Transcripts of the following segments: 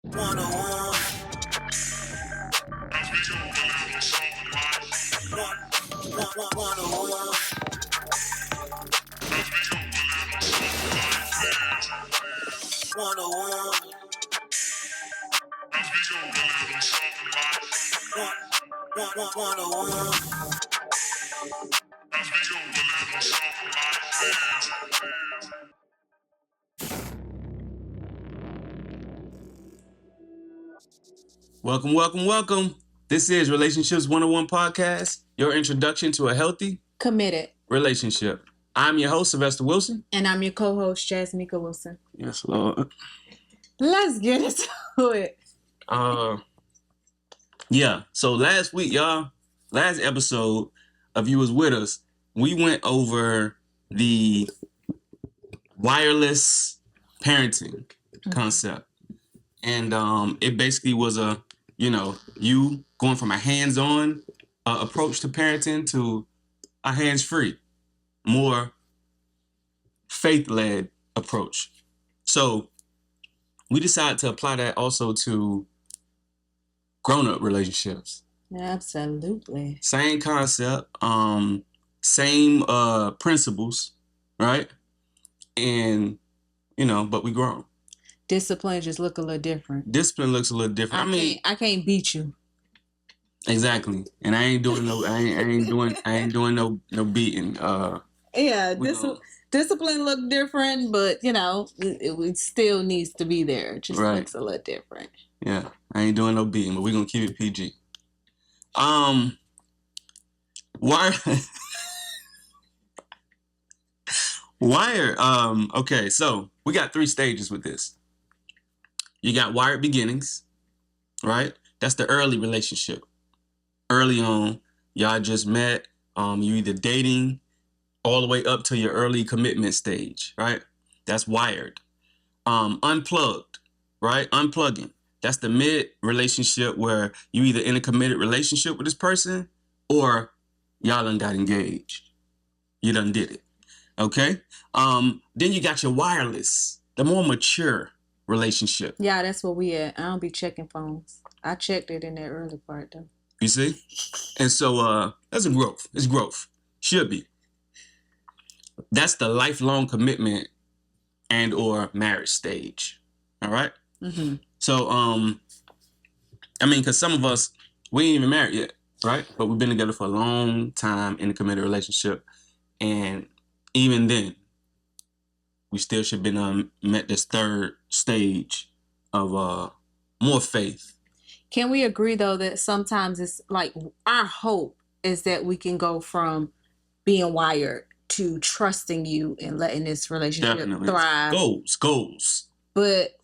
101. Welcome. This is Relationships 101 Podcast, your introduction to a healthy, committed relationship. I'm your host, Sylvester Wilson. And I'm your co-host, Jasmika Wilson. Yes, Lord. Let's get into it. So last week, last episode of You Was With Us, we went over the wireless parenting concept. And it basically was you going from a hands-on approach to parenting to a hands-free, more faith-led approach. So we decided to apply that also to grown-up relationships. Absolutely. Same concept, same principles, right? And, but we grown. Discipline just look a little different. Discipline looks a little different. I can't beat you. Exactly. And I ain't doing no beating. Discipline look different, but it still needs to be there. It just looks a little different. Yeah, I ain't doing no beating, but we're gonna keep it PG. Wired. Okay, so we got 3 stages with this. You got wired beginnings, right? That's the early relationship. Early on, y'all just met. You either dating all the way up to your early commitment stage, right? That's wired. Unplugged, right? Unplugging. That's the mid relationship where you either in a committed relationship with this person or y'all done got engaged. You done did it. Okay? Then you got your wireless, the more mature relationship. Yeah, that's where we at. I don't be checking phones. I checked it in that early part though. You see? And so that's a growth. It's growth. Should be. That's the lifelong commitment and or marriage stage. All right? Mm-hmm. So, because some of us, we ain't even married yet, right? But we've been together for a long time in a committed relationship. And even then, we still should have been met this 3rd stage of more faith. Can we agree, though, that sometimes it's like our hope is that we can go from being wired to trusting you and letting this relationship thrive? Goals. But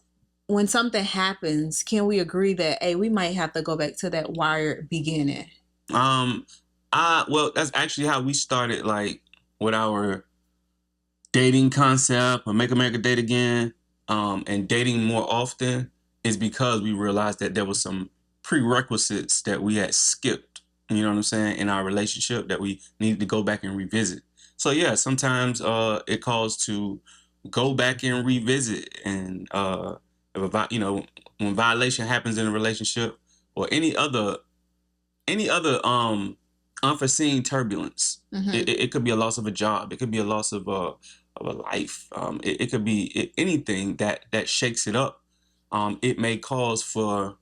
when something happens, can we agree that, hey, we might have to go back to that wired beginning? Well, that's actually how we started, like, with our dating concept or Make America Date Again, and dating more often is because we realized that there was some prerequisites that we had skipped, you know what I'm saying, in our relationship that we needed to go back and revisit. So yeah, sometimes it calls to go back and revisit, and when violation happens in a relationship or any other unforeseen turbulence, it could be a loss of a job, it could be a loss of a life, it could be anything that shakes it up. It may cause for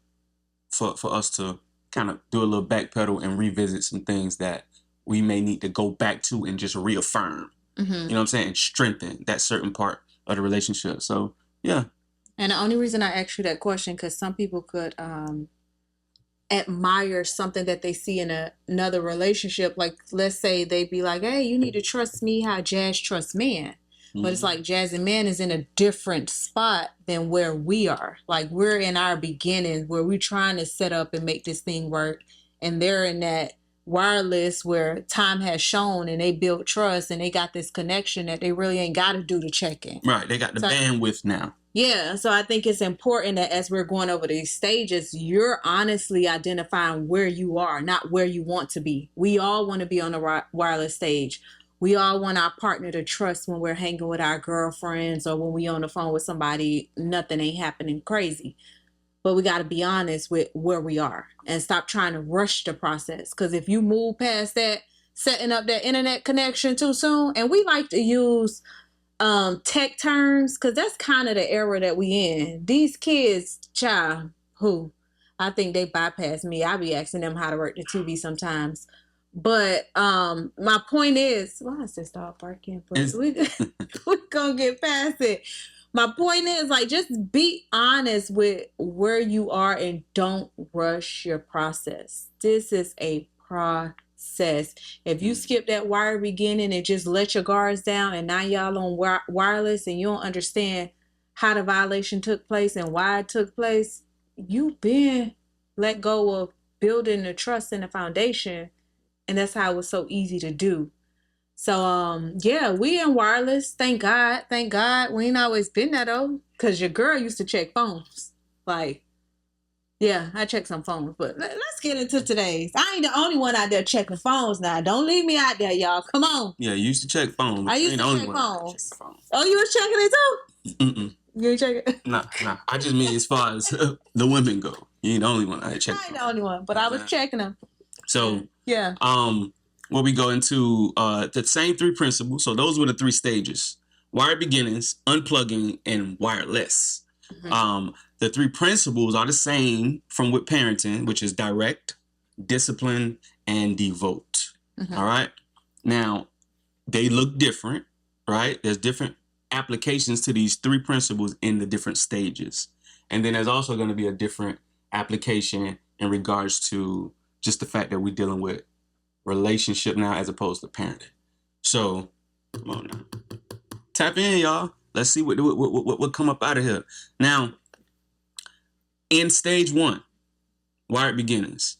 us to kind of do a little backpedal and revisit some things that we may need to go back to and just reaffirm. You know what I'm saying? And strengthen that certain part of the relationship. So yeah. And the only reason I asked you that question, because some people could admire something that they see in another relationship. Like, let's say they be like, hey, you need to trust me how Jazz trusts man. But it's like Jazz and man is in a different spot than where we are. Like, we're in our beginning where we're trying to set up and make this thing work. And they're in that wireless where time has shown and they built trust and they got this connection that they really ain't got to do the check-in. Right. They got the bandwidth now. Yeah. So I think it's important that as we're going over these stages, you're honestly identifying where you are, not where you want to be. We all want to be on the wireless stage. We all want our partner to trust when we're hanging with our girlfriends or when we on the phone with somebody, nothing ain't happening crazy. But we got to be honest with where we are and stop trying to rush the process. Because if you move past that, setting up that internet connection too soon, and we like to use tech terms because that's kind of the era that we in. These kids, child, who I think they bypass me. I be asking them how to work the TV sometimes. But my point is, why is this dog barking? But we're gonna get past it. My point is, like, just be honest with where you are and don't rush your process. This is a process. If you skip that wire beginning and just let your guards down and now y'all on wireless and you don't understand how the violation took place and why it took place, you've been let go of building the trust and the foundation. And that's how it was so easy to do. So, yeah, we in wireless. Thank God. Thank God. We ain't always been that, though. Because your girl used to check phones. Like, yeah, I check some phones. But let's get into today's. I ain't the only one out there checking phones now. Don't leave me out there, y'all. Come on. Yeah, you used to check phones. I used to check phones. Oh, you was checking it, too? Mm-mm. You ain't checking? Nah. I just mean as far as the women go. You ain't the only one I check. I ain't the only one, but I was checking them. So, yeah. Where we go into the same three principles. So those were the three stages: wire beginnings, unplugging, and wireless. Mm-hmm. The three principles are the same from with parenting, which is direct, discipline, and devote. Mm-hmm. All right. Now, they look different, right? There's different applications to these three principles in the different stages. And then there's also going to be a different application in regards to just the fact that we're dealing with relationship now as opposed to parenting. So, come on now. Tap in, y'all. Let's see what come up out of here. Now, in stage 1, wired beginnings.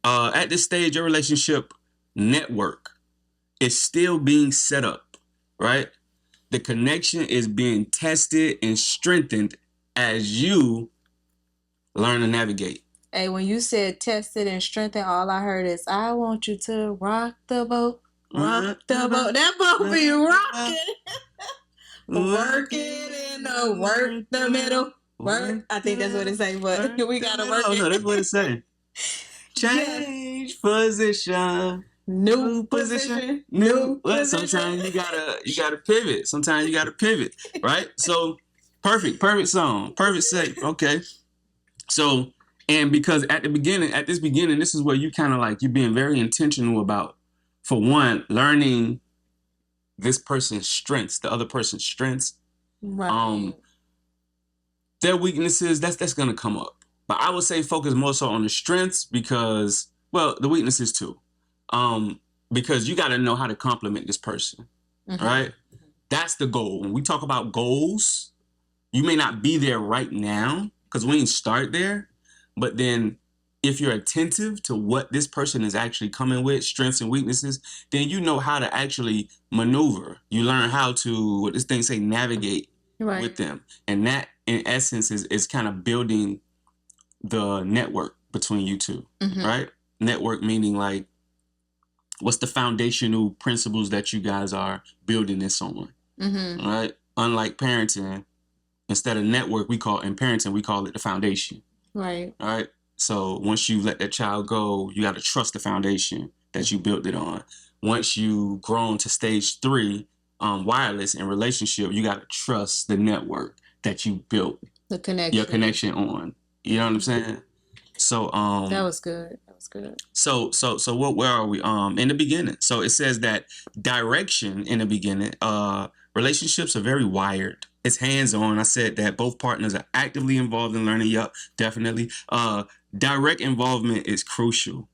At this stage, your relationship network is still being set up, right? The connection is being tested and strengthened as you learn to navigate. Hey, when you said tested and strengthened, all I heard is, I want you to rock the boat, rock the boat. That boat be rocking. Work it in the work the middle. Work. I think that's what it say, but we got to work it. No, that's what it say. Change position. New position. New position. Sometimes you gotta pivot. Sometimes you gotta pivot, right? So perfect song. Perfect shape. Okay. So, and because at this beginning, this is where you kind of like, you're being very intentional about, for one, learning this person's strengths, the other person's strengths. Right. Their weaknesses, that's going to come up. But I would say focus more so on the strengths because, well, the weaknesses too. Because you got to know how to compliment this person, mm-hmm. right? That's the goal. When we talk about goals, you may not be there right now because we ain't start there. But then if you're attentive to what this person is actually coming with, strengths and weaknesses, then you know how to actually maneuver. You learn how to, what this thing say, navigate with them. And that, in essence, is kind of building the network between you two, mm-hmm. right? Network meaning like, what's the foundational principles that you guys are building this on, mm-hmm. right? Unlike parenting, instead of network, in parenting, we call it the foundation. Right. All right. So once you let that child go, you got to trust the foundation that you built it on. Once you grown to stage 3, wireless and relationship, you got to trust the network that you built your connection on. You know what I'm saying? So that was good. So where are we? In the beginning. So it says that direction in the beginning, relationships are very wired. It's hands-on. I said that both partners are actively involved in learning. Yup, definitely. Direct involvement is crucial.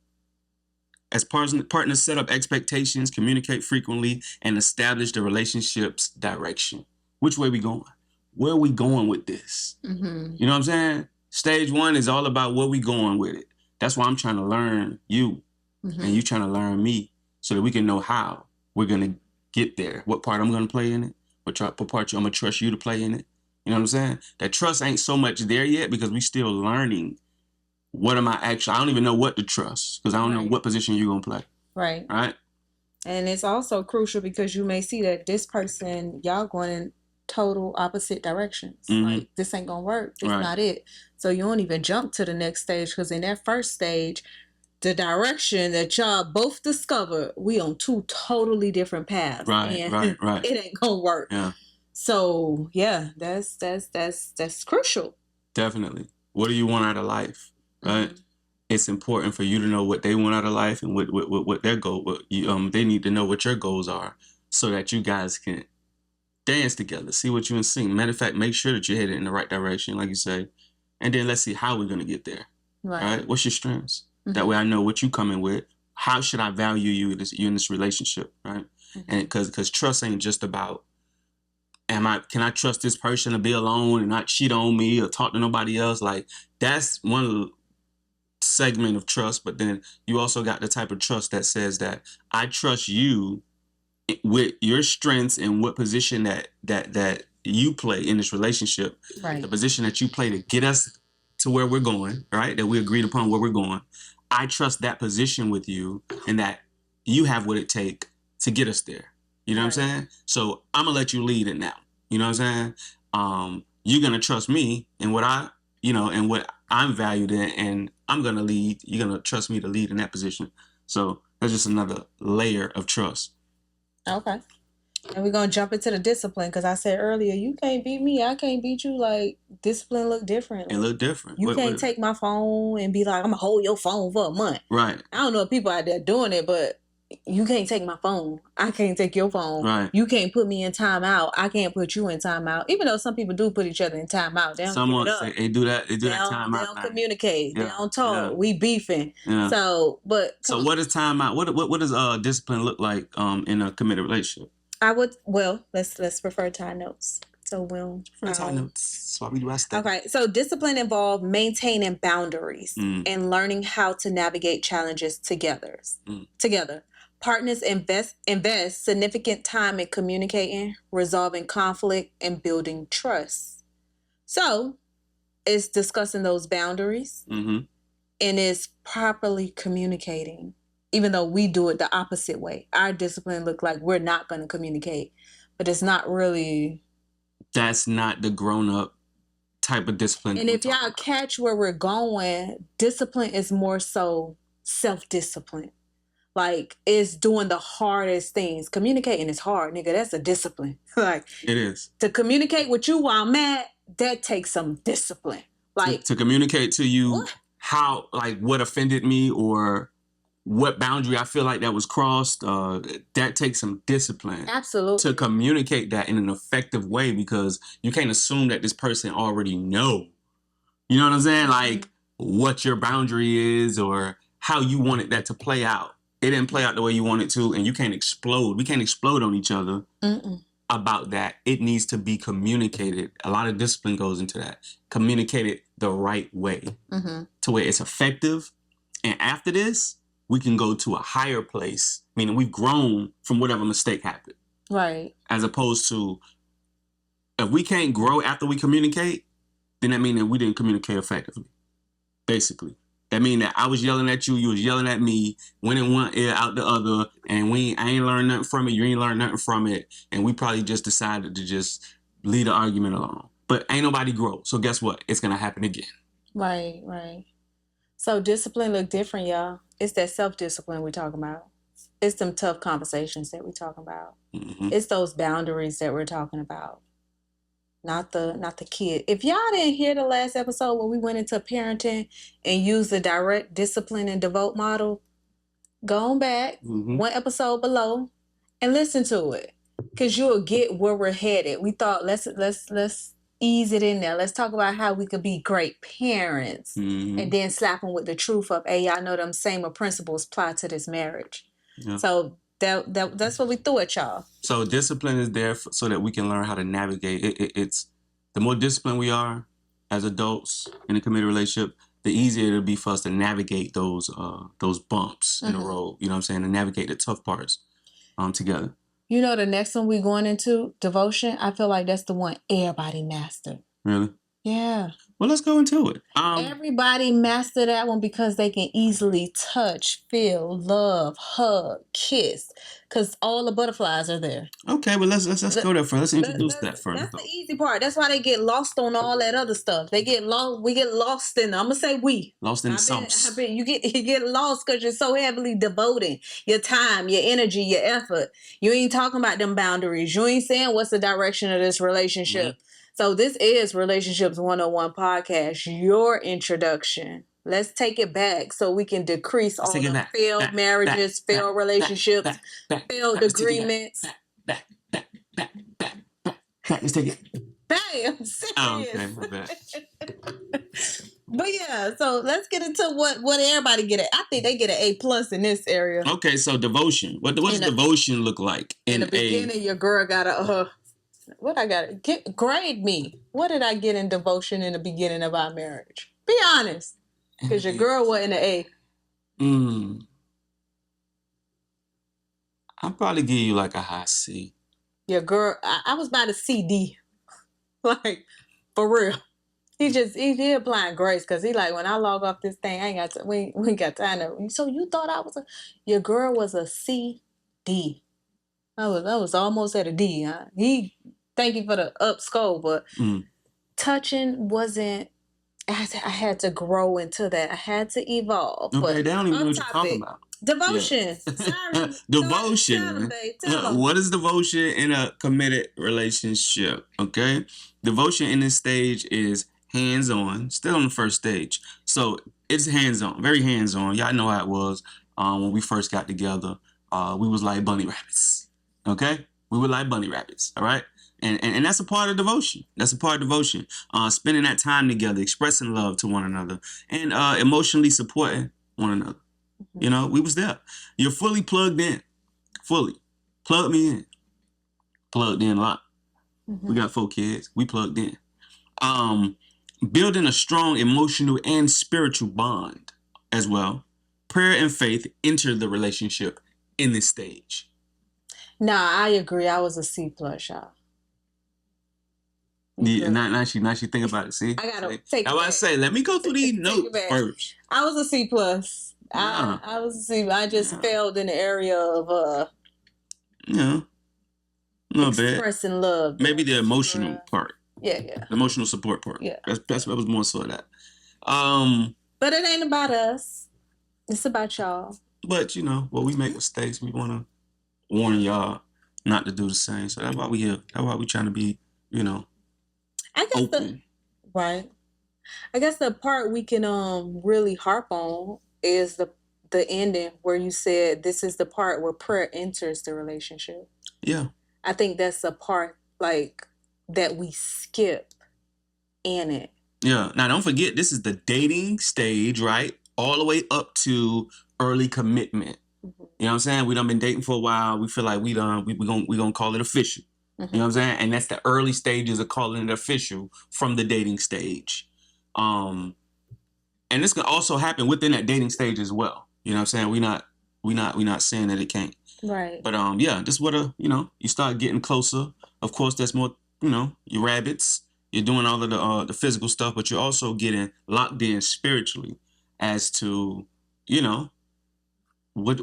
As partners set up expectations, communicate frequently, and establish the relationship's direction. Which way we going? Where are we going with this? Mm-hmm. You know what I'm saying? Stage 1 is all about where we going with it. That's why I'm trying to learn you, mm-hmm. and you trying to learn me, so that we can know how we're going to get there. What part I'm going to play in it. What part I'm going to trust you to play in it. You know what I'm saying? That trust ain't so much there yet because we still learning. What am I actually? I don't even know what to trust because I don't know what position you're going to play. Right. Right. And it's also crucial because you may see that this person, y'all going total opposite directions. Mhm. Like, this ain't gonna work. It's Right. not it. So you don't even jump to the next stage, because in that first stage, the direction that y'all both discovered, we on two totally different paths. Right, And right. it ain't gonna work. Yeah, So yeah, that's crucial. definitely. What do you want out of life? Right? Mhm. It's important for you to know what they want out of life and what their goal. They need to know what your goals are, so that you guys can dance together, see what you in sync. Matter of fact, make sure that you're headed in the right direction, like you say, and then let's see how we're gonna get there. Right. All right. What's your strengths? Mhm. That way, I know what you come in with. How should I value you in this relationship? Right. Mhm. And because trust ain't just about can I trust this person to be alone and not cheat on me or talk to nobody else? Like, that's one segment of trust, but then you also got the type of trust that says that I trust you with your strengths and what position that you play in this relationship, Right. the position that you play to get us to where we're going, right? That we agreed upon where we're going. I trust that position with you, and that you have what it take to get us there. You know what I'm saying? So I'm gonna let you lead it now. You know what I'm saying? You're gonna trust me and and what I'm valued in, and I'm gonna lead. You're gonna trust me to lead in that position. So that's just another layer of trust. Okay. And we're gonna jump into the discipline, because I said earlier, you can't beat me, I can't beat you. Like, discipline look different. It look different. You can't take my phone and be like, I'm gonna hold your phone for a month. Right. I don't know if people out there doing it, but you can't take my phone. I can't take your phone. Right. You can't put me in timeout. I can't put you in timeout. Even though some people do put each other in timeout. They don't Someone give it up. say they do that. They do that timeout. They don't communicate. Yeah. They don't talk. Yeah. We beefing. Yeah. So what is timeout? What does discipline look like in a committed relationship? Let's refer to our notes. So we'll Refer to our notes. That's why we do our stuff. Okay, so discipline involves maintaining boundaries and learning how to navigate challenges together. Together, partners invest significant time in communicating, resolving conflict, and building trust. So, it's discussing those boundaries and it's properly communicating. Even though we do it the opposite way, our discipline look like we're not going to communicate, but it's not really. That's not the grown-up type of discipline. And if y'all catch where we're going, discipline is more so self-discipline. Like, it's doing the hardest things. Communicating is hard, nigga. That's a discipline. Like, it is. To communicate with you while I'm mad, that takes some discipline. Like, to communicate to you what offended me or what boundary I feel like that was crossed, that takes some discipline. Absolutely. To communicate that in an effective way, because you can't assume that this person already know. You know what I'm saying? Like, what your boundary is or how you wanted that to play out. It didn't play out the way you want it to, and you can't explode. We can't explode on each other about that. It needs to be communicated. A lot of discipline goes into that. Communicated the right way to where it's effective. And after this, we can go to a higher place, meaning we've grown from whatever mistake happened. Right. As opposed to, if we can't grow after we communicate, then that means that we didn't communicate effectively. Basically. That means that I was yelling at you, you was yelling at me, went in one ear, out the other, and I ain't learned nothing from it, you ain't learned nothing from it, and we probably just decided to just leave the argument alone. But ain't nobody grow, so guess what? It's going to happen again. Right, right. So discipline look different, y'all. It's that self-discipline we're talking about. It's them tough conversations that we're talking about. It's those boundaries that we're talking about. Not the kid. If y'all didn't hear the last episode where we went into parenting and used the direct discipline and devote model, go on back one episode below and listen to it, because you'll get where we're headed. We thought let's ease it in there. Let's talk about how we could be great parents, and then slap them with the truth of, hey, y'all know them same principles apply to this marriage. Yeah. So that's what we threw at y'all. So discipline is there so that we can learn how to navigate. It's the more disciplined we are as adults in a committed relationship, the easier it'll be for us to navigate those bumps in the road. You know what I'm saying? To navigate the tough parts together. You know, the next one we're going into, devotion, I feel like that's the one everybody mastered. Really? Yeah. Well, let's go into it. Everybody master that one because they can easily touch, feel, love, hug, kiss, because all the butterflies are there. Okay, well let's go there first. Let's introduce that first. That's the easy part. That's why they get lost on all that other stuff. They get lost. We get lost in. I'm gonna say we lost in the sauce. You get lost because you're so heavily devoting your time, your energy, your effort. You ain't talking about them boundaries. You ain't saying what's the direction of this relationship. Mm-hmm. So this is Relationships 101 podcast, your introduction. Let's take it back so we can decrease all the failed marriages, failed relationships, failed agreements. Back. Let's take it. Bam! Serious. Oh, okay, my bad. But yeah, so let's get into what everybody get at. I think they get an A+ in this area. Okay, so devotion. What does devotion look like? In the beginning, your girl got grade me. What did I get in devotion in the beginning of our marriage? Be honest. Because your girl wasn't an A. I'll probably give you like a high C. Your girl, I was about a CD. Like, for real. He applying grace because he like, when I log off this thing, I ain't got we ain't got time to. So you thought your girl was a CD. I was almost at a D. Huh? Thank you for the up score, but touching wasn't. I had to grow into that. I had to evolve. Okay, but they don't even know what you're talking about. Devotion. Yeah. Sorry. Devotion. Tell them. What is devotion in a committed relationship? Okay. Devotion in this stage is hands-on, still on the first stage. So it's hands-on, very hands-on. Y'all know how it was when we first got together. We was like bunny rabbits. Okay? We were like bunny rabbits. All right? And that's a part of devotion. That's a part of devotion. Spending that time together, expressing love to one another, and emotionally supporting one another. Mm-hmm. You know, we was there. You're fully plugged in. Fully. Plug me in. Plugged in a lot. Mm-hmm. We got 4 kids. We plugged in. Building a strong emotional and spiritual bond as well. Prayer and faith enter the relationship in this stage. Nah, I agree. I was a C+, y'all. Yeah, now she think about it. See, I gotta take. I was say, let me go through these notes first. I was a C+. I was a C. I just failed in the area of a little bit expressing love. Maybe the emotional part. Yeah. The emotional support part. Yeah, that was more so that. But it ain't about us. It's about y'all. But we make mistakes. We want to warn y'all not to do the same. So that's why we here. That's why we trying to be, I guess open. Right. I guess the part we can really harp on is the ending where you said this is the part where prayer enters the relationship. Yeah. I think that's the part that we skip in it. Yeah. Now don't forget, this is the dating stage, right? All the way up to early commitment. Mm-hmm. You know what I'm saying? We done been dating for a while. We feel like we gonna call it official. Mm-hmm. You know what I'm saying? And that's the early stages of calling it official from the dating stage. And this can also happen within that dating stage as well. You know what I'm saying? We not saying that it can't. Right. But just what you start getting closer. Of course, there's more, your rabbits. You're doing all of the physical stuff, but you're also getting locked in spiritually as to, what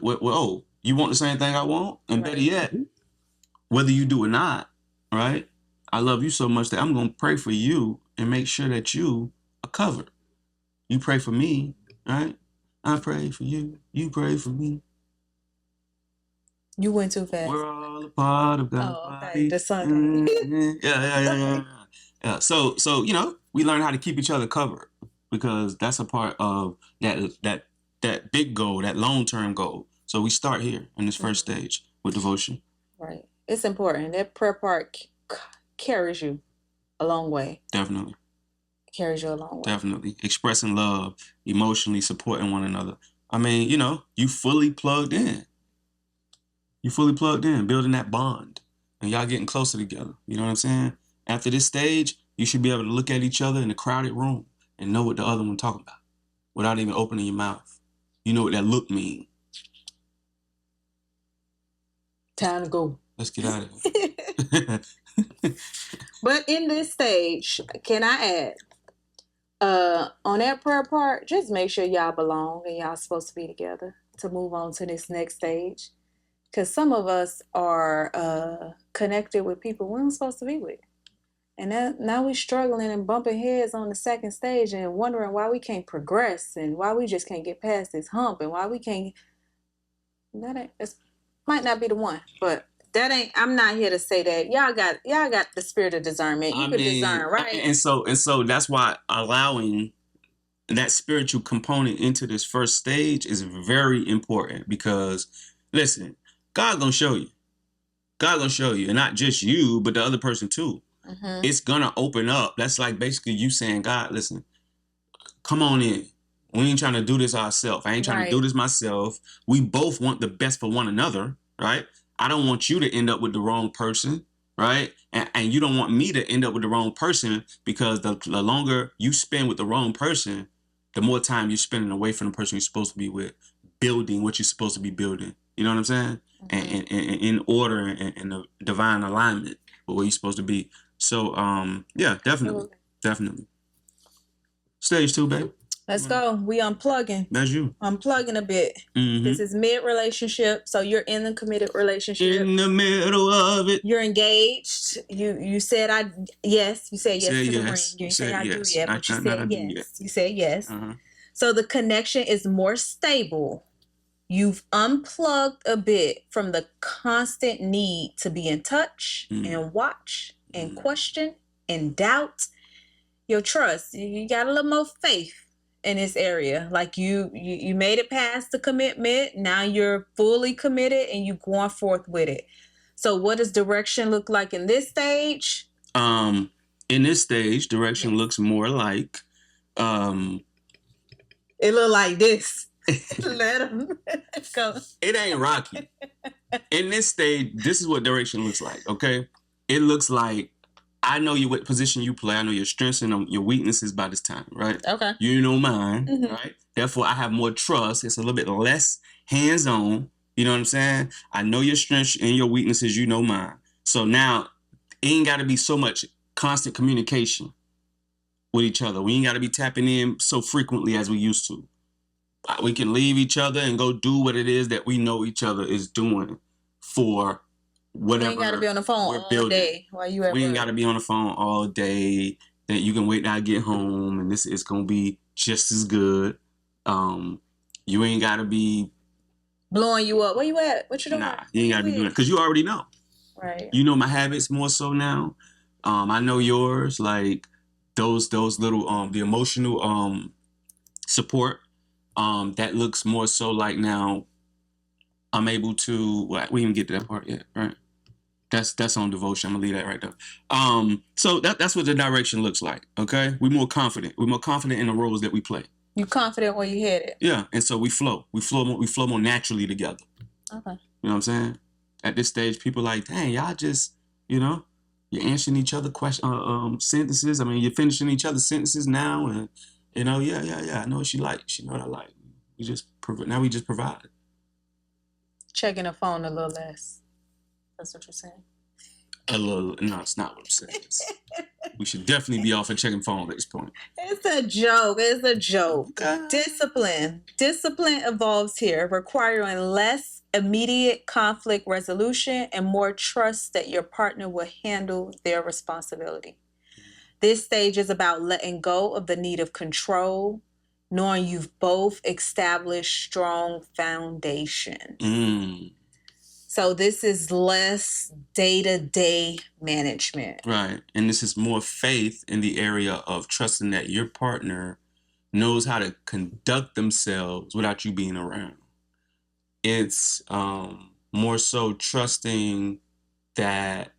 you want the same thing I want? And better yet, whether you do or not, right? I love you so much that I'm going to pray for you and make sure that you are covered. You pray for me, right? I pray for you. You pray for me. You went too fast. We're all a part of God's body. The sun. Yeah. So we learn how to keep each other covered because that's a part of that big goal, that long-term goal. So we start here in this first stage with devotion. Right. It's important. That prayer part carries you a long way. Definitely. Carries you a long way. Definitely. Expressing love, emotionally supporting one another. I mean, you fully plugged in. You fully plugged in, building that bond. And y'all getting closer together. You know what I'm saying? After this stage, you should be able to look at each other in a crowded room and know what the other one talking about without even opening your mouth. You know what that look means. Time to go. Let's get out of here. But in this stage, can I add, On that prayer part, just make sure y'all belong and y'all supposed to be together to move on to this next stage. Because some of us are connected with people we we're supposed to be with. And now we struggling and bumping heads on the second stage and wondering why we can't progress and why we just can't get past this hump and why we can't. It might not be the one, but that ain't. I'm not here to say that y'all got the spirit of discernment. You can discern, right? And so that's why allowing that spiritual component into this first stage is very important because listen, God gonna show you. God gonna show you, and not just you, but the other person too. Mm-hmm. It's gonna open up. That's like basically you saying, God, listen, come on in. We ain't trying to do this ourselves. I ain't trying to do this myself. We both want the best for one another, right? I don't want you to end up with the wrong person, right? And you don't want me to end up with the wrong person because the longer you spend with the wrong person, the more time you're spending away from the person you're supposed to be with, building what you're supposed to be building. You know what I'm saying? Mm-hmm. And in order and the divine alignment with where you're supposed to be. So, yeah, definitely. Stage 2, babe. Let's go. We unplugging. That's you. Unplugging a bit. Mm-hmm. This is mid-relationship, so you're in the committed relationship. In the middle of it. You're engaged. You said yes. You said yes to the ring. You didn't say I do yet, but you said yes. You said yes. So the connection is more stable. You've unplugged a bit from the constant need to be in touch and watch and question and doubt your trust. You got a little more faith in this area. Like you made it past the commitment. Now you're fully committed and you're going forth with it. So what does direction look like in this stage? In this stage, direction looks more like it look like this. Let them go. It ain't rocky. In this stage, this is what direction looks like, okay? It looks like I know you what position you play. I know your strengths and your weaknesses by this time, right? Okay. You know mine, right? Therefore, I have more trust. It's a little bit less hands-on. You know what I'm saying? I know your strengths and your weaknesses. You know mine. So now, it ain't got to be so much constant communication with each other. We ain't got to be tapping in so frequently as we used to. We can leave each other and go do what it is that we know each other is doing for whatever. We ain't gotta be on the phone all day while you at work. We ain't gotta be on the phone all day. That you can wait till I get home, and this is gonna be just as good. You ain't gotta be blowing you up. Where you at? What you doing? Nah, you ain't gotta be doing it because you already know. Right. You know my habits more so now. I know yours. Like those little the emotional support. That looks more so like now. I'm able to. Well, we didn't get to that part yet, right? That's on devotion. I'm gonna leave that right there. So that's what the direction looks like. Okay, we're more confident. We're more confident in the roles that we play. You confident where you headed? Yeah, and so we flow. We flow more naturally together. Okay. You know what I'm saying? At this stage, people are like, dang, y'all just, you're answering each other sentences. I mean, you're finishing each other's sentences now, and yeah. I know what she like. She know what I like. We just provide. Checking the phone a little less. That's what you're saying. A little. No, it's not what I'm saying. We should definitely be off and checking phone at this point. It's a joke. Okay. Discipline evolves here, requiring less immediate conflict resolution and more trust that your partner will handle their responsibility. This stage is about letting go of the need of control, knowing you've both established strong foundation. So this is less day-to-day management. Right. And this is more faith in the area of trusting that your partner knows how to conduct themselves without you being around. It's more so trusting that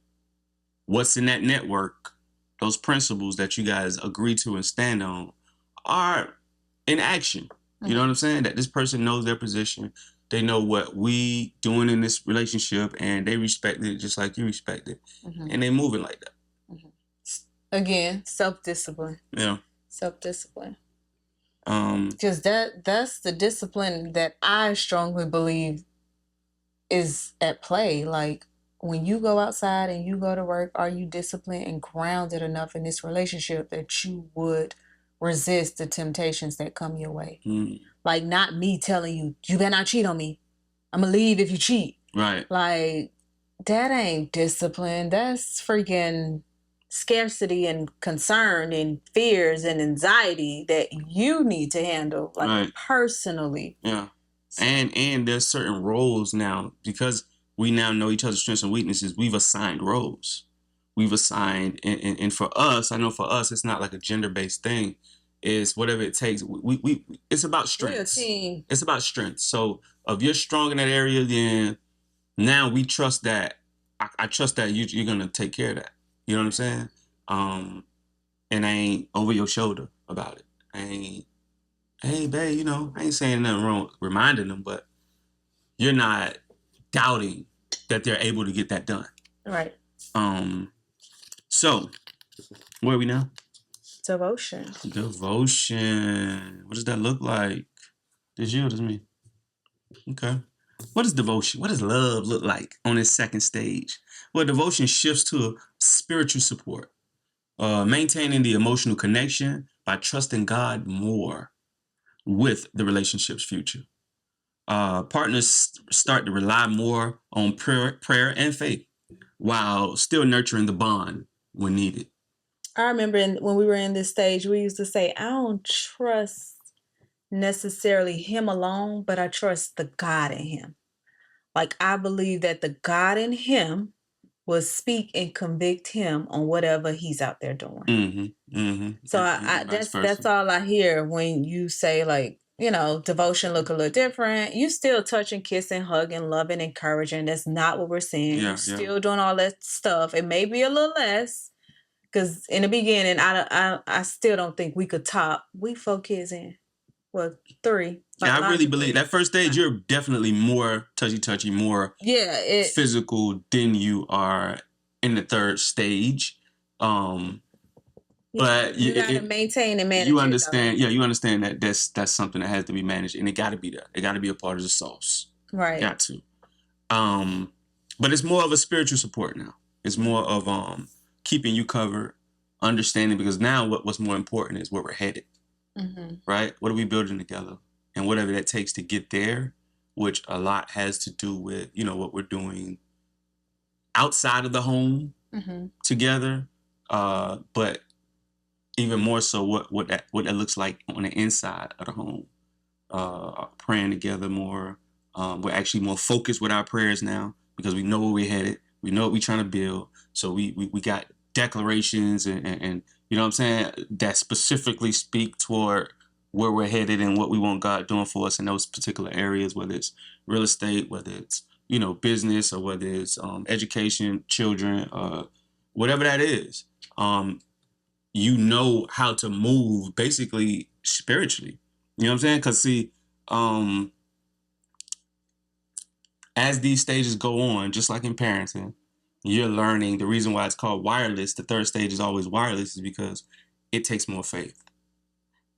what's in that network, those principles that you guys agree to and stand on, are in action. You know what I'm saying? That this person knows their position. They know what we doing in this relationship, and they respect it just like you respect it, and they moving like that. Again, self-discipline. Yeah, self-discipline. Because that's the discipline that I strongly believe is at play. Like when you go outside and you go to work, are you disciplined and grounded enough in this relationship that you would resist the temptations that come your way. Mm. Like, not me telling you, you better not cheat on me. I'm going to leave if you cheat. Right. Like, that ain't discipline. That's freaking scarcity and concern and fears and anxiety that you need to handle, like, right. personally. Yeah. And there's certain roles now, because we now know each other's strengths and weaknesses. We've assigned roles. We've assigned, and for us, I know for us, it's not like a gender-based thing. It's whatever it takes. We it's about strengths. We're a team. It's about strengths. So if you're strong in that area, then now we trust that. I trust that you're gonna take care of that. You know what I'm saying? And I ain't over your shoulder about it. I ain't, hey, babe, you know, I ain't saying nothing wrong reminding them, but you're not doubting that they're able to get that done. Right. So where are we now? Devotion. Devotion. What does that look like? This you or this me? Okay. What is devotion? What does love look like on this second stage? Well, devotion shifts to spiritual support, maintaining the emotional connection by trusting God more with the relationship's future. Partners start to rely more on prayer and faith while still nurturing the bond when needed. I remember when we were in this stage, we used to say, I don't trust necessarily him alone, but I trust the God in him. Like, I believe that the God in him will speak and convict him on whatever he's out there doing. Mm-hmm, mm-hmm. So that's all I hear when you say, like, you know, devotion look a little different. You still touching, kissing, hugging, loving, encouraging. That's not what we're saying. You're still doing all that stuff. It may be a little less, because in the beginning, I still don't think we could top. We 4 kids in. Well, 3. Yeah, I really believe that first stage, you're definitely more touchy, more physical than you are in the third stage. But you gotta maintain and manage. You understand, you understand that that's something that has to be managed, and it got to be there. It got to be a part of the sauce. Right. Got to. But it's more of a spiritual support now. It's more of keeping you covered, understanding, because now what's more important is where we're headed. Mm-hmm. Right? What are we building together? And whatever that takes to get there, which a lot has to do with, you know, what we're doing outside of the home together. But even more so what that looks like on the inside of the home. Praying together more. We're actually more focused with our prayers now because we know where we're headed. We know what we're trying to build. So we got declarations and you know what I'm saying, that specifically speak toward where we're headed and what we want God doing for us in those particular areas, whether it's real estate, whether it's, you know, business, or whether it's education, children, whatever that is. You know how to move basically spiritually. You know what I'm saying? Because see, as these stages go on, just like in parenting, you're learning. The reason why it's called wireless, the third stage is always wireless, is because it takes more faith.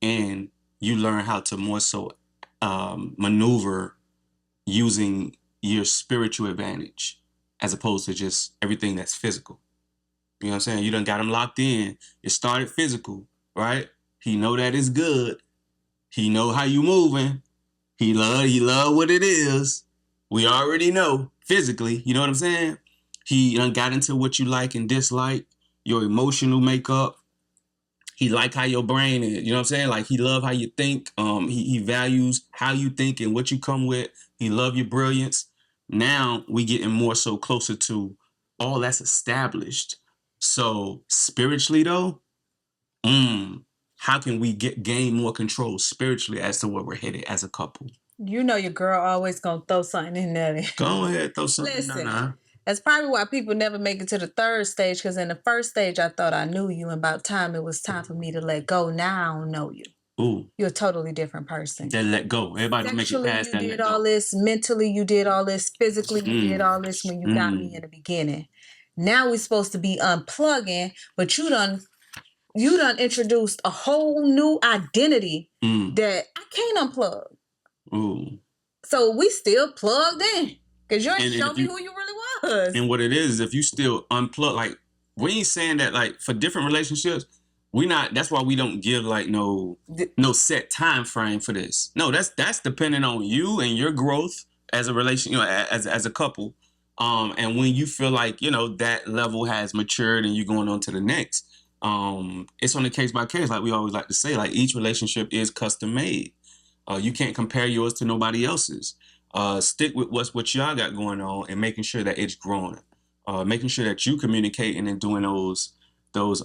And you learn how to more so maneuver using your spiritual advantage as opposed to just everything that's physical. You know what I'm saying? You done got him locked in. It started physical, right? He know that it's good. He know how you moving. He love what it is. We already know physically, you know what I'm saying? He done got into what you like and dislike, your emotional makeup. He like how your brain is, you know what I'm saying? Like, he love how you think. He values how you think and what you come with. He love your brilliance. Now we getting more so closer to all that's established. So spiritually though, how can we gain more control spiritually as to where we're headed as a couple? You know your girl always gonna throw something in there. Go ahead, throw something in there. That's probably why people never make it to the third stage, because in the first stage, I thought I knew you, and about time it was time for me to let go. Now I don't know you. Ooh. You're a totally different person. Then let go. Everybody make it past that. You did all this. Mentally, you did all this. Physically, you did all this when you got me in the beginning. Now we're supposed to be unplugging, but you done introduced a whole new identity that I can't unplug. Ooh. So we still plugged in, because you ain't show me who you really was. And what it is, if you still unplug, like, we ain't saying that, like, for different relationships, That's why we don't give like no set time frame for this. No, that's depending on you and your growth as a relation, as a couple. And when you feel like, that level has matured and you're going on to the next, it's on a case by case. Like we always like to say, like each relationship is custom made. You can't compare yours to nobody else's. Stick with what y'all got going on and making sure that it's growing. Making sure that you communicating and doing those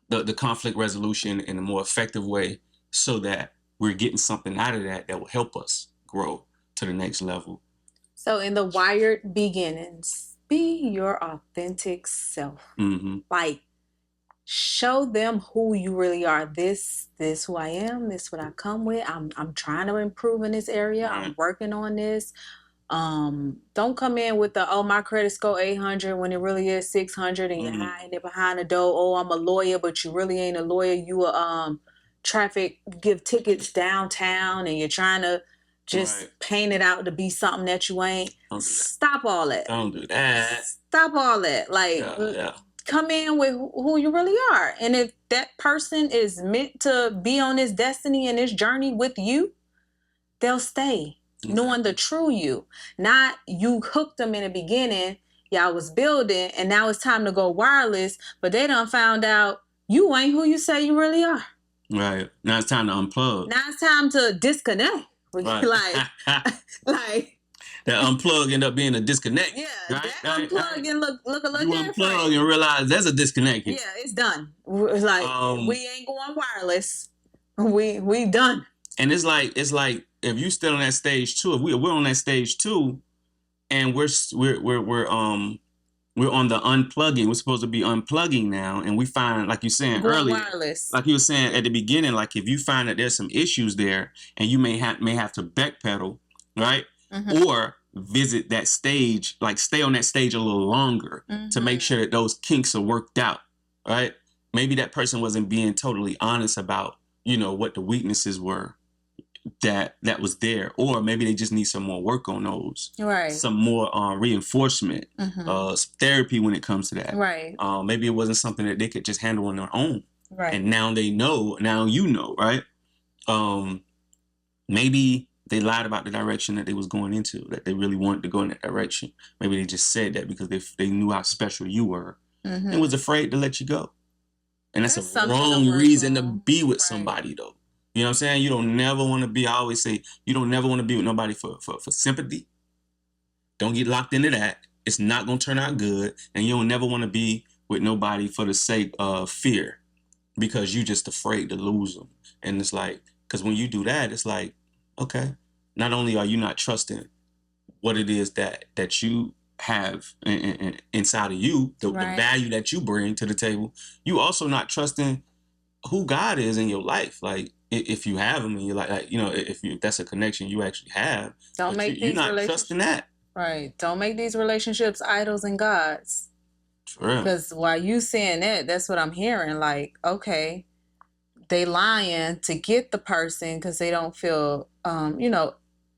the conflict resolution in a more effective way so that we're getting something out of that will help us grow to the next level. So in the wired beginnings, be your authentic self. Mm-hmm. Like, show them who you really are. This who I am. This what I come with. I'm trying to improve in this area. Right. I'm working on this. Don't come in with the, oh, my credit score 800 when it really is 600 and you're hiding it behind the door. Oh, I'm a lawyer, but you really ain't a lawyer. You a give tickets downtown and you're trying to just paint it out to be something that you ain't. Stop all that. Don't do that. Stop all that. Like, come in with who you really are. And if that person is meant to be on this destiny and this journey with you, they'll stay. Knowing the true you. Not you hooked them in the beginning, y'all was building, and now it's time to go wireless, but they done found out you ain't who you say you really are. Right. Now it's time to unplug. Now it's time to disconnect. Right. like that unplug end up being a disconnect. Yeah, right? That unplug and look a little different. You unplug and realize there's a disconnect. Yeah, it's done. It's like we ain't going wireless. We done. And it's like if you still on that stage 2, if we're on that stage 2, and we're on the unplugging, we're supposed to be unplugging now, and we find, like you saying earlier, wireless. Like you were saying at the beginning, like if you find that there's some issues there, and you may have to backpedal, right, or visit that stage, like stay on that stage a little longer to make sure that those kinks are worked out, right? Maybe that person wasn't being totally honest about what the weaknesses were that was there, or maybe they just need some more work on those, right? Some more reinforcement, therapy when it comes to that, right? Maybe it wasn't something that they could just handle on their own, right? And now right? Maybe they lied about the direction that they was going into, that they really wanted to go in that direction. Maybe they just said that because they knew how special you were and was afraid to let you go, and that's a wrong reason to be with somebody, though. You know what I'm saying? You don't never want to be, I always say, you don't never want to be with nobody for sympathy. Don't get locked into that. It's not going to turn out good. And you don't never want to be with nobody for the sake of fear, because you're just afraid to lose them. And it's like, because when you do that, it's like, okay, not only are you not trusting what it is that you have inside of you, the value that you bring to the table, you also not trusting who God is in your life. Like, if you have him and you're like if that's a connection you actually have, don't make you're not trusting that. Right. Don't make these relationships idols and gods. Because while you saying that's what I'm hearing. Like, okay, they lying to get the person because they don't feel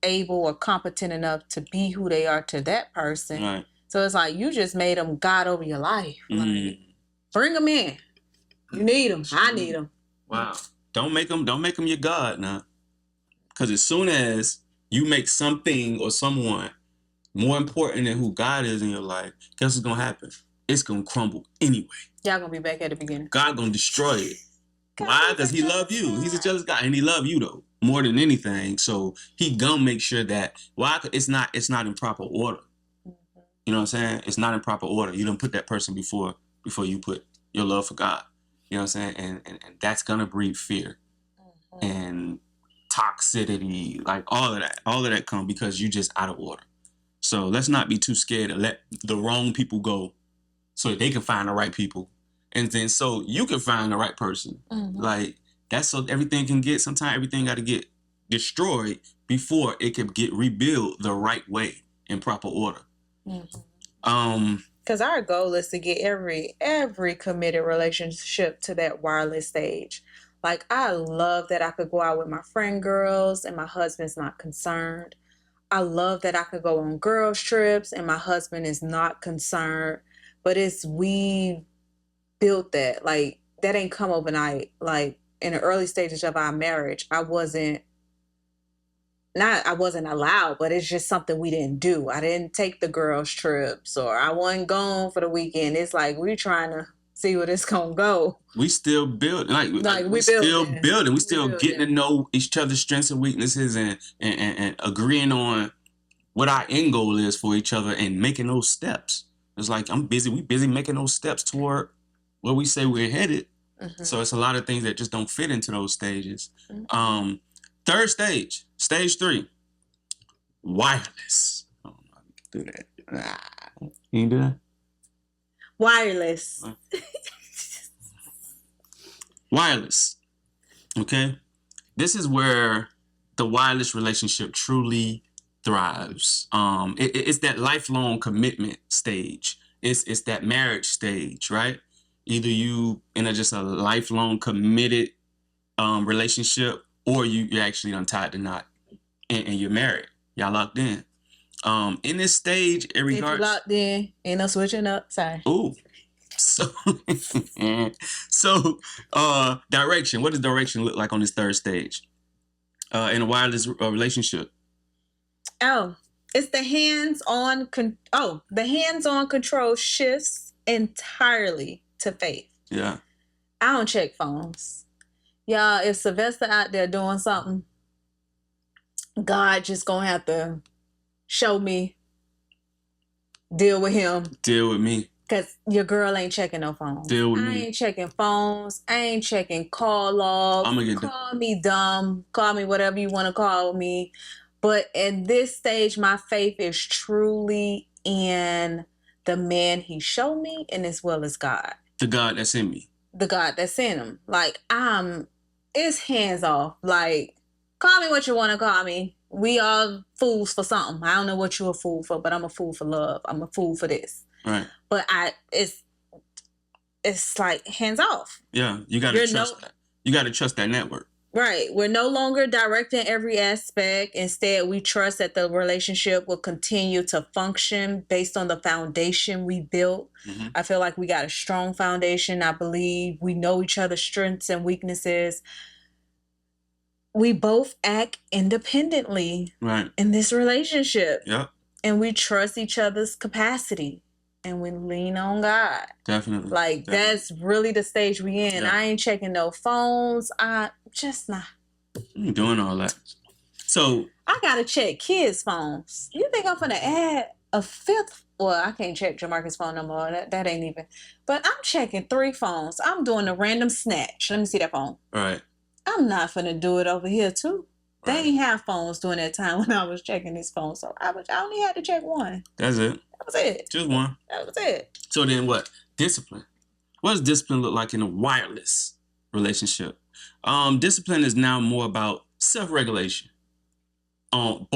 able or competent enough to be who they are to that person. Right. So it's like you just made them God over your life. Like, bring them in. You need them. I need them. Wow. Don't make them your God now. Because as soon as you make something or someone more important than who God is in your life, guess what's going to happen? It's going to crumble anyway. Y'all going to be back at the beginning. God going to destroy it. Why? Because he love you. He's a jealous God. And he love you, though, more than anything. So he going to make sure that, why? It's not in proper order. You know what I'm saying? It's not in proper order. You don't put that person before you put your love for God. You know what I'm saying? And that's going to breed fear and toxicity, like all of that come because you just out of order. So let's not be too scared to let the wrong people go so that they can find the right people. And then so you can find the right person. Like, that's so everything can get, sometimes everything got to get destroyed before it can get rebuilt the right way in proper order. Because our goal is to get every committed relationship to that wireless stage. Like, I love that I could go out with my friend girls and my husband's not concerned. I love that I could go on girls trips and my husband is not concerned. But we built that. Like, that ain't come overnight. Like in the early stages of our marriage, I wasn't allowed, but it's just something we didn't do. I didn't take the girls' trips, or I wasn't gone for the weekend. It's like we're trying to see where it's gonna go. We still building, like we we still building. building. We We still building. getting to know each other's strengths and weaknesses, and agreeing on what our end goal is for each other, and making those steps. It's like we busy making those steps toward where we say we're headed. Mhm. So it's a lot of things that just don't fit into those stages. Mhm. Third stage, stage 3, wireless. I don't know how to do that. Can you do that? Wireless. Wireless. Okay. This is where the wireless relationship truly thrives. It's that lifelong commitment stage. It's that marriage stage, right? Either you in just a lifelong committed relationship, or you're actually untied the knot and you're married. Y'all locked in. In this stage, in regards, if you locked in, ain't no switching up. Sorry. Ooh. So, direction. What does direction look like on this third stage? In a wireless relationship. Oh, it's the hands-on. The hands-on control shifts entirely to faith. Yeah. I don't check phones, y'all. If Sylvester out there doing something, God just gonna have to show me, deal with him. Deal with me. Because your girl ain't checking no phones. Deal with I me. ain't checking phones. I ain't checking call logs. Call me dumb. Call me whatever you want to call me. But at this stage, my faith is truly in the man he showed me, and as well as God. The God that's in me. The God that's in him. Like, it's hands off. Like, call me what you want to call me. We all fools for something. I don't know what you're a fool for, but I'm a fool for love. I'm a fool for this. Right. But it's like hands off. Yeah, you gotta trust that. You gotta trust that network. Right. We're no longer directing every aspect. Instead, we trust that the relationship will continue to function based on the foundation we built. Mm-hmm. I feel like we got a strong foundation. I believe we know each other's strengths and weaknesses. We both act independently in this relationship. Yeah. And we trust each other's capacity. And we lean on God. Definitely. Like, that's really the stage we in. Yeah. I ain't checking no phones. I just not. You ain't doing all that. So I gotta check kids' phones. You think I'm gonna add a fifth? Well, I can't check Jamarcus' phone no more. That ain't even. But I'm checking 3 phones. I'm doing a random snatch. Let me see that phone. Right. I'm not finna do it over here too. They ain't have phones during that time when I was checking this phone, so I only had to check 1. That's it. That was it. Just 1. That was it. So then what? Discipline. What does discipline look like in a wireless relationship? Discipline is now more about self-regulation on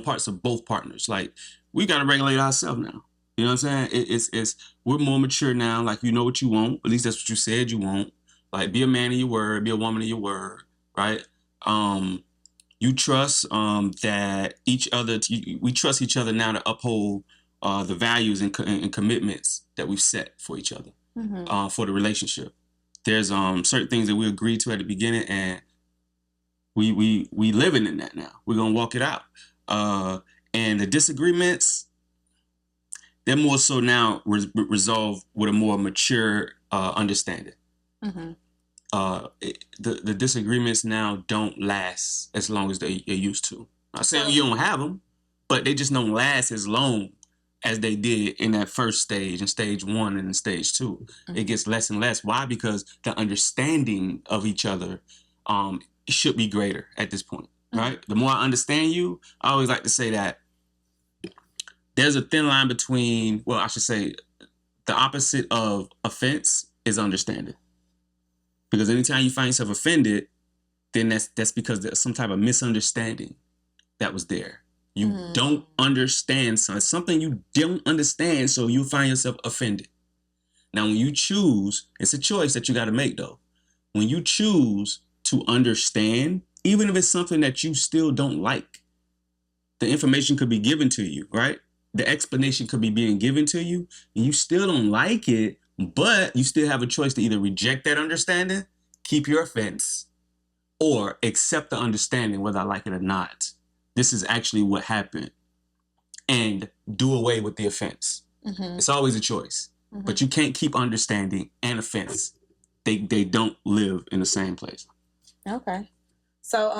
parts of both partners. Like, we got to regulate ourselves now. You know what I'm saying? It's we're more mature now. Like, you know what you want. At least that's what you said you want. Like, be a man of your word. Be a woman of your word. Right? You trust that we trust each other now to uphold the values and commitments that we've set for each other, for the relationship. There's certain things that we agreed to at the beginning, and we living in that now. We're gonna walk it out. And the disagreements, they're more so now resolved with a more mature understanding. Mm-hmm. The disagreements now don't last as long as they used to. I'm not saying you don't have them, but they just don't last as long as they did in that first stage, in stage 1 and in stage 2. Mm-hmm. It gets less and less. Why? Because the understanding of each other should be greater at this point, right? Mm-hmm. The more I understand you, I always like to say that there's a thin line between, well, I should say the opposite of offense is understanding. Because anytime you find yourself offended, then that's because there's some type of misunderstanding that was there. You don't understand something you don't understand, so you find yourself offended. Now, when you choose, it's a choice that you got to make, though. When you choose to understand, even if it's something that you still don't like, the information could be given to you, right? The explanation could be being given to you, and you still don't like it, But you still have a choice to either reject that understanding, keep your offense, or accept the understanding whether I like it or not. This is actually what happened. And do away with the offense. Mm-hmm. It's always a choice. Mm-hmm. But you can't keep understanding and offense. They don't live in the same place. Okay. So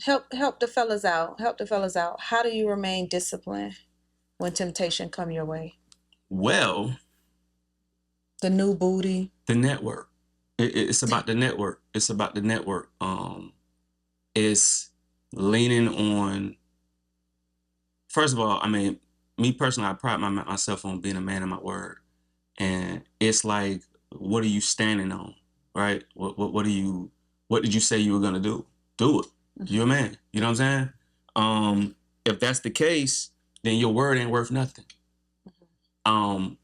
help the fellas out. Help the fellas out. How do you remain disciplined when temptation come your way? Well, the new booty. The network. It's about the network. It's about the network. It's leaning on. First of all, I mean, me personally, I pride myself on being a man of my word, and it's like, what are you standing on, right? What did you say you were gonna do? Do it. Mm-hmm. You're a man. You know what I'm saying? If that's the case, then your word ain't worth nothing.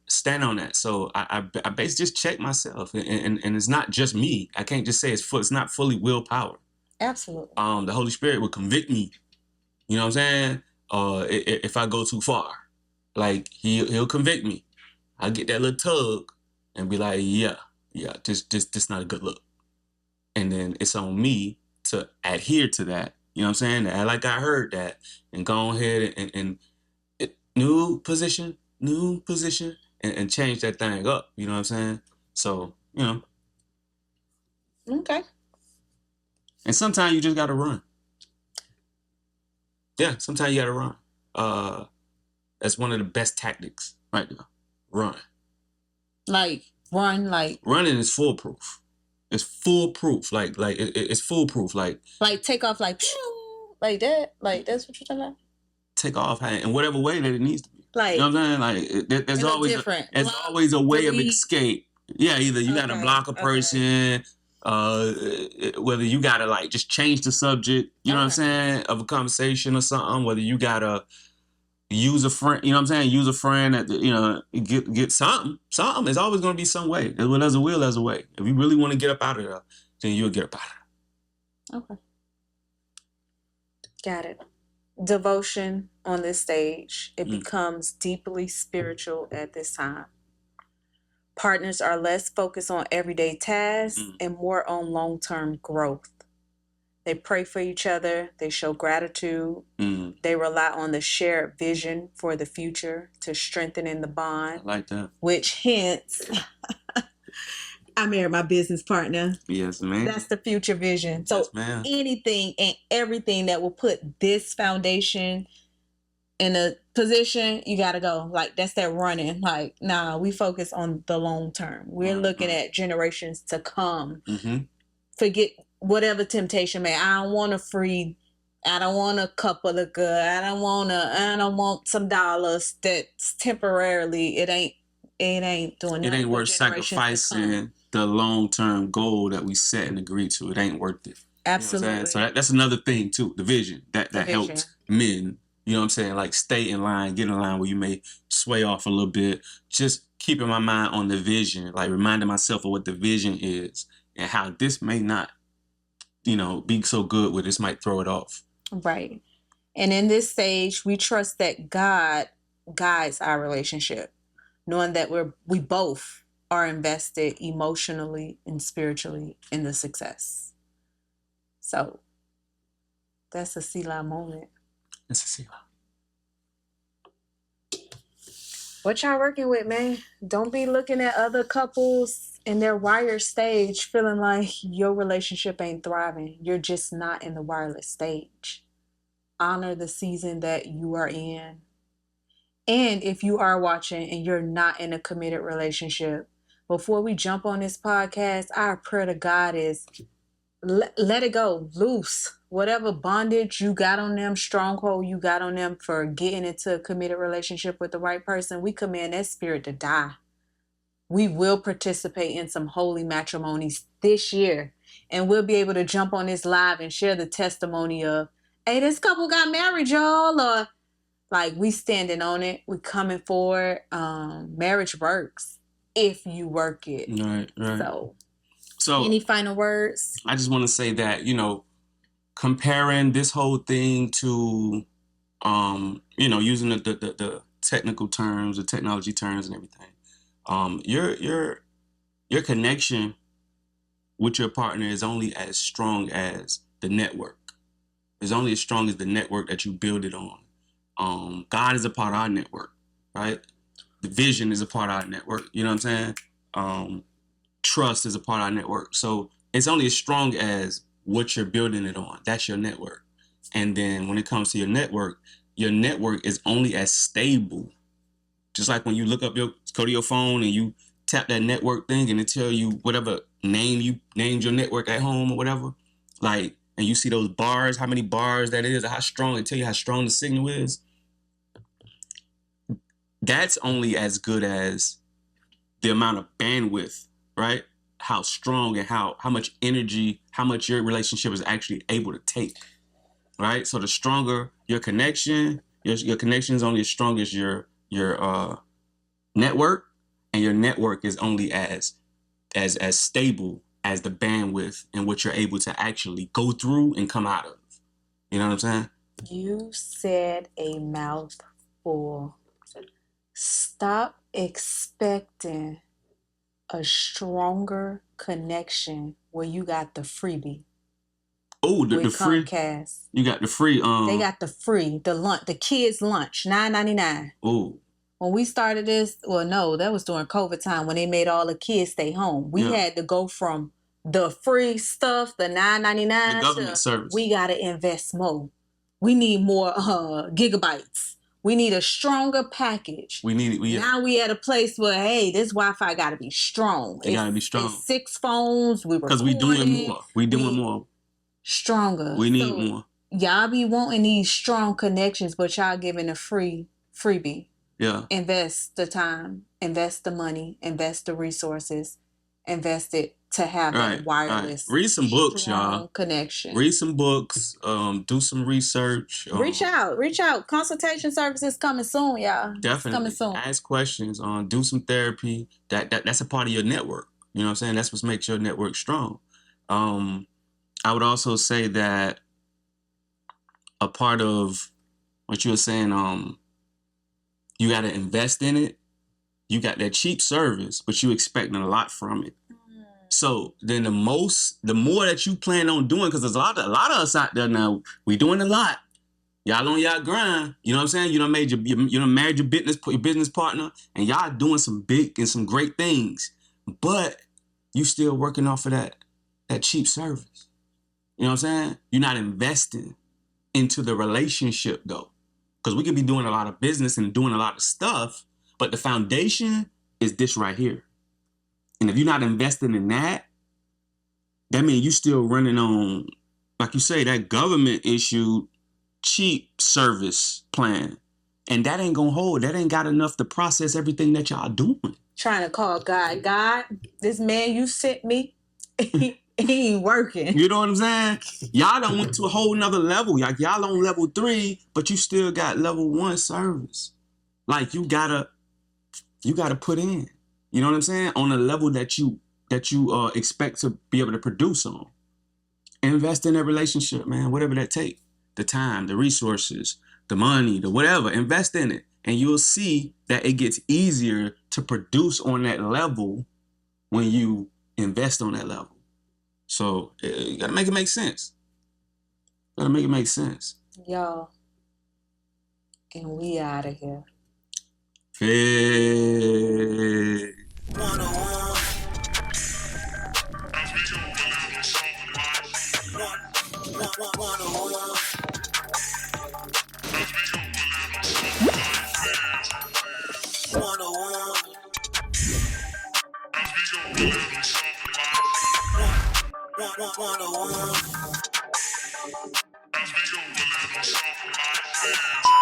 Stand on that. So I basically just check myself, and it's not just me. I can't just say it's not fully willpower. Absolutely. The Holy Spirit will convict me. You know what I'm saying? If I go too far, like he'll convict me. I'll get that little tug and be like, yeah, this not a good look. And then it's on me to adhere to that. You know what I'm saying? Act like I heard that and go ahead and new position, and change that thing up. You know what I'm saying? So, Okay. And sometimes you just got to run. Yeah, sometimes you got to run. That's one of the best tactics right now. Run. Running is foolproof. It's foolproof. It's foolproof. Like take off like that. Like that's what you're talking about? Take off in whatever way that it needs to be. Like, you know what I'm saying? Like there's always a way of escape. Yeah, either you gotta block a person, whether you gotta just change the subject, you know what I'm saying, of a conversation or something, whether you gotta use a friend, you know what I'm saying, use a friend that, get something. Something. There's always gonna be some way. There's a will, there's a way. If you really want to get up out of there, then you'll get up out of there. Okay. Got it. Devotion on this stage, it becomes deeply spiritual at this time. Partners are less focused on everyday tasks and more on long-term growth. They pray for each other. They show gratitude. They rely on the shared vision for the future to strengthen in the bond. I like that. Which hence, I married my business partner. Yes, ma'am. That's the future vision. So anything and everything that will put this foundation in a position, you got to go. Like, that's that running. Like, nah, we focus on the long term. We're looking at generations to come. Forget whatever temptation may. I don't want a couple of good. I don't want some dollars that's temporarily, it ain't doing nothing. It ain't worth sacrificing the long-term goal that we set and agreed to. It ain't worth it. Absolutely. You know so that's another thing too, the vision that helps men, you know what I'm saying, like stay in line, get in line where you may sway off a little bit. Just keeping my mind on the vision, like reminding myself of what the vision is and how this may not, be so good where this might throw it off. Right. And in this stage, we trust that God guides our relationship, knowing that we both are invested emotionally and spiritually in the success. So that's a Selah moment. It's a Selah. What y'all working with, man? Don't be looking at other couples in their wire stage feeling like your relationship ain't thriving. You're just not in the wireless stage. Honor the season that you are in. And if you are watching and you're not in a committed relationship, before we jump on this podcast, our prayer to God is let it go, loose. Whatever bondage you got on them, stronghold you got on them for getting into a committed relationship with the right person, we command that spirit to die. We will participate in some holy matrimonies this year. And we'll be able to jump on this live and share the testimony of, hey, this couple got married, y'all, or like we standing on it, we coming forward. Marriage works if you work it. Right. So any final words? I just want to say that, comparing this whole thing to, using the technical terms, the technology terms and everything, your connection with your partner is only as strong as the network. It's only as strong as the network that you build it on. God is a part of our network, right? The vision is a part of our network. You know what I'm saying? Trust is a part of our network. So it's only as strong as what you're building it on. That's your network. And then when it comes to your network is only as stable. Just like when you go to your phone and you tap that network thing and it tell you whatever name you named your network at home or whatever, like, and you see those bars, how many bars that is, or how strong, it tell you how strong the signal is. That's only as good as the amount of bandwidth, right? How strong and how much energy, how much your relationship is actually able to take, right? So the stronger your connection, your connection is only as strong as your network, and your network is only as stable as the bandwidth and what you're able to actually go through and come out of. You know what I'm saying? You said a mouthful. Stop expecting a stronger connection where you got the freebie. Oh, the free Comcast. You got the free. They got the lunch, the kids' lunch, $9.99. Oh. When we started this, well, no, that was during COVID time when they made all the kids stay home. We had to go from the free stuff, the $9.99, the government service. We gotta invest more. We need more gigabytes. We need a stronger package. Now we at a place where, hey, this Wi-Fi got to be strong. It got to be strong. It's 6 phones. Because we doing more. We doing more. Stronger. We need more. Y'all be wanting these strong connections, but y'all giving a freebie. Yeah. Invest the time, invest the money, invest the resources, invest it to have that wireless. Read some books, y'all. Connection. Read some books. Do some research. Reach out. Consultation services coming soon, y'all. Definitely. Coming soon. Ask questions. Do some therapy. That's a part of your network. You know what I'm saying? That's what makes your network strong. I would also say that a part of what you were saying, you got to invest in it. You got that cheap service, but you expecting a lot from it. So then the more that you plan on doing, because there's a lot of us out there now, we doing a lot. Y'all on y'all grind. You know what I'm saying? You done married your business partner, and y'all doing some big and some great things. But you still working off of that cheap service. You know what I'm saying? You're not investing into the relationship though. Because we could be doing a lot of business and doing a lot of stuff, but the foundation is this right here. And if you're not investing in that, that means you still running on, like you say, that government issued cheap service plan. And that ain't gonna hold. That ain't got enough to process everything that y'all doing. Trying to call God, this man you sent me, he ain't working. You know what I'm saying? Y'all done went to a whole nother level. Like y'all on level 3, but you still got level 1 service. Like you gotta put in. You know what I'm saying? On a level that you expect to be able to produce on. Invest in that relationship, man. Whatever that take. The time, the resources, the money, the whatever. Invest in it. And you'll see that it gets easier to produce on that level when you invest on that level. So you gotta make it make sense. Gotta make it make sense. Y'all. And we out of here. Hey. As we go a little soft life.